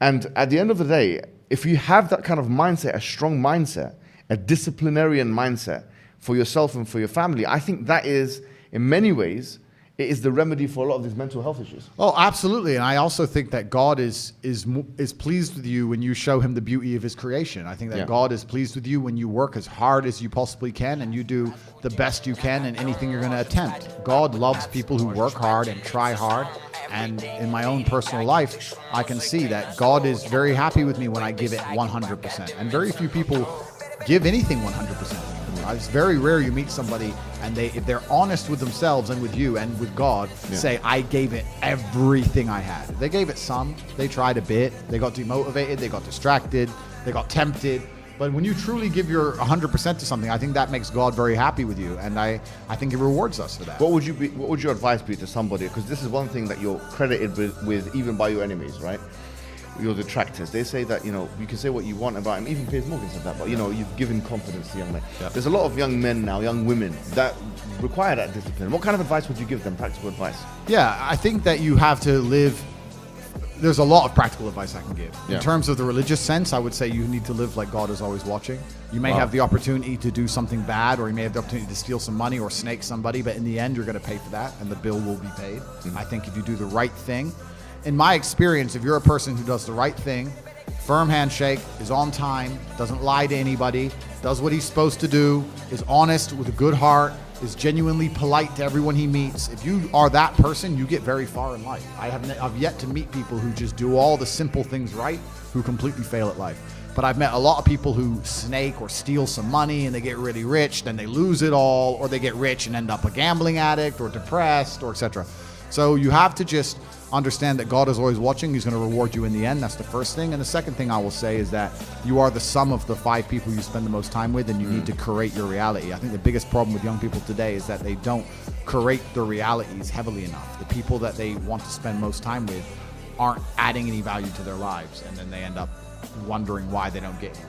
And at the end of the day, if you have that kind of mindset, a strong mindset, a disciplinarian mindset for yourself and for your family, I think that is, in many ways, it is the remedy for a lot of these mental health issues. Oh, absolutely. And I also think that God is pleased with you when you show him the beauty of his creation. I think that God is pleased with you when you work as hard as you possibly can and you do the best you can in anything you're going to attempt. God loves people who work hard and try hard. And in my own personal life, I can see that God is very happy with me when I give it 100%. And very few people give anything 100%. It's very rare you meet somebody and if they're honest with themselves and with you and with God, say, I gave it everything I had. They gave it some, they tried a bit, they got demotivated, they got distracted, they got tempted. But when you truly give your 100% to something, I think that makes God very happy with you. And I think he rewards us for that. What would your advice be to somebody? Because this is one thing that you're credited with even by your enemies, right? Your detractors. They say that, you can say what you want about him. Even Piers Morgan said that, but you've given confidence to young men. There's a lot of young men now, young women, that require that discipline. What kind of advice would you give them, practical advice? Yeah, I think that you have to live. There's a lot of practical advice I can give. In terms of the religious sense, I would say you need to live like God is always watching. You may have the opportunity to do something bad, or you may have the opportunity to steal some money or snake somebody, but in the end, you're going to pay for that, and the bill will be paid. I think if you do the right thing, in my experience, if you're a person who does the right thing, firm handshake, is on time, doesn't lie to anybody, does what he's supposed to do, is honest with a good heart, is genuinely polite to everyone he meets, if you are that person, you get very far in life. I've yet to meet people who just do all the simple things right, who completely fail at life. But I've met a lot of people who snake or steal some money and they get really rich, then they lose it all, or they get rich and end up a gambling addict or depressed or etc. So you have to just understand that God is always watching. He's going to reward you in the end. That's the first thing. And the second thing I will say is that you are the sum of the 5 people you spend the most time with, and you need to curate your reality. I think the biggest problem with young people today is that they don't curate their realities heavily enough. The people that they want to spend most time with aren't adding any value to their lives, and then they end up wondering why they don't get